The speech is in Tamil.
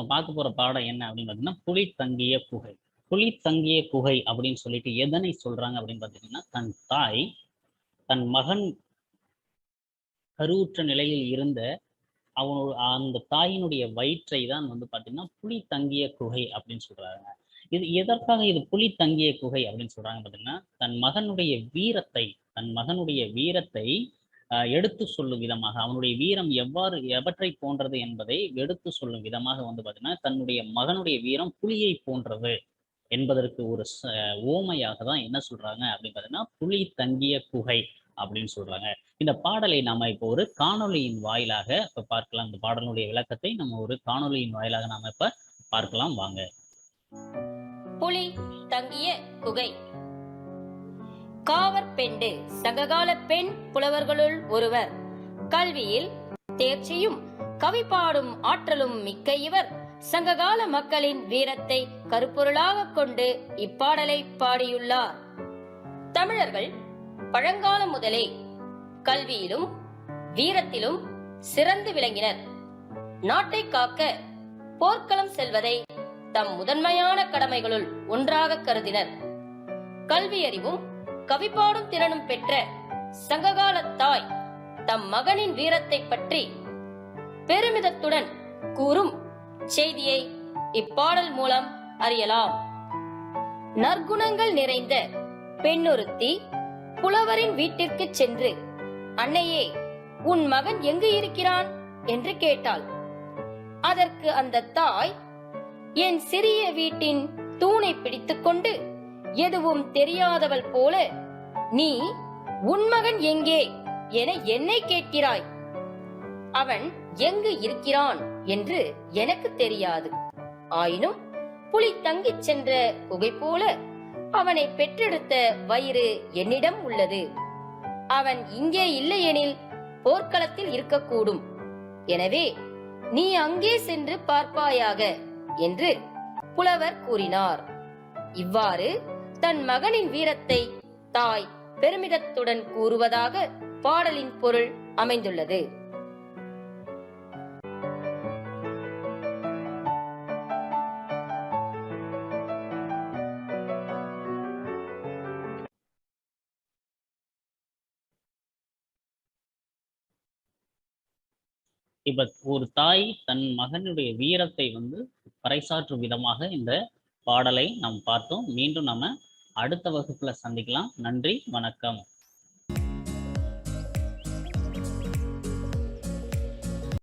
நம்ம பார்க்க போற பாடம் என்ன அப்படின்னு பார்த்தீங்கன்னா, புலி தங்கிய குகை. புலி தங்கிய குகை அப்படின்னு சொல்லிட்டு எதனை சொல்றாங்க அப்படின்னு பார்த்தீங்கன்னா, தன் தாய் தன் மகன் கருவுற்ற நிலையில் இருந்த அந்த தாயினுடைய வயிற்றை தான் வந்து பார்த்தீங்கன்னா, புலி தங்கிய குகை அப்படின்னு சொல்றாங்க. இது எதற்காக இது புலி தங்கிய குகை அப்படின்னு சொல்றாங்க பார்த்தீங்கன்னா, தன் மகனுடைய வீரத்தை எடுத்து சொல்லும் விதமாக, அவனுடைய வீரம் எவற்றை போன்றது என்பதை எடுத்து சொல்லும் விதமாக வந்து பார்த்தீங்கன்னா, தன்னுடைய மகனுடைய வீரம் புலியை போன்றது என்பதற்கு ஒரு ஓமையாக தான் என்ன சொல்றாங்க அப்படின்னு பார்த்தீங்கன்னா, புலி தங்கிய குகை அப்படின்னு சொல்றாங்க. இந்த பாடலை நாம இப்போ ஒரு காணொளியின் வாயிலாக இப்ப பார்க்கலாம். இந்த பாடலுடைய விளக்கத்தை நம்ம ஒரு காணொளியின் வாயிலாக நாம இப்ப பார்க்கலாம் வாங்க. புலி தங்கிய குகை. காவற்பெண்டு சங்ககால பெண் புலவர்களுள் ஒருவர். கல்வியில் தேர்ச்சியும் கவி பாடும் ஆற்றலும் மிக்க இவர் சங்ககால மக்களின் வீரத்தை கருப்பொருளாக கொண்டு இப்பாடலை பாடியுள்ளார். தமிழர்கள் பழங்காலம் முதலே கல்வியிலும் வீரத்திலும் சிறந்து விளங்கினர். நாட்டை காக்க போர்க்களம் செல்வதை தம் முதன்மையான கடமைகளுள் ஒன்றாக கருதினர். கல்வியறிவும் கவிப்பாடும் திறனும் பெற்ற சங்ககால தாய் தம் மகனின் வீரத்தை பற்றி பெருமிதத்துடன் கூறும் செய்தியை இப்பாடல் மூலம் அறியலாம். நற்குணங்கள் நிறைந்த பெண்ணொருத்தி புலவரின் வீட்டிற்கு சென்று, அன்னையே, உன் மகன் எங்கு இருக்கிறான் என்று கேட்டாள். அதற்கு அந்த தாய், என் சிறிய வீட்டின் தூணை பிடித்துக்கொண்டு எதுவும் தெரியாதவள் போல, நீ உன் மகன் எங்கே என என்னை கேட்கிறாய்? அவன் எங்கு இருக்கிறான் என்று எனக்கு தெரியாது. ஆயினும் புலி தங்கிச் சென்ற குகை போல அவனை பெற்றெடுத்த வயிறு என்னிடம் உள்ளது. அவன் இங்கே இல்லையெனில் போர்க்களத்தில் இருக்கக்கூடும். எனவே நீ அங்கே சென்று பார்ப்பாயாக என்று புலவர் கூறினார். இவ்வாறு தன் மகனின் வீரத்தை தாய் பெருமிதத்துடன் கூறுவதாக பாடலின் பொருள் அமைந்துள்ளது. இப்ப ஒரு தாய் தன் மகனுடைய வீரத்தை வந்து பறைசாற்றும் விதமாக இந்த பாடலை நாம் பார்த்தோம். மீண்டும் நம்ம அடுத்த வகுப்புல சந்திக்கலாம். நன்றி, வணக்கம்.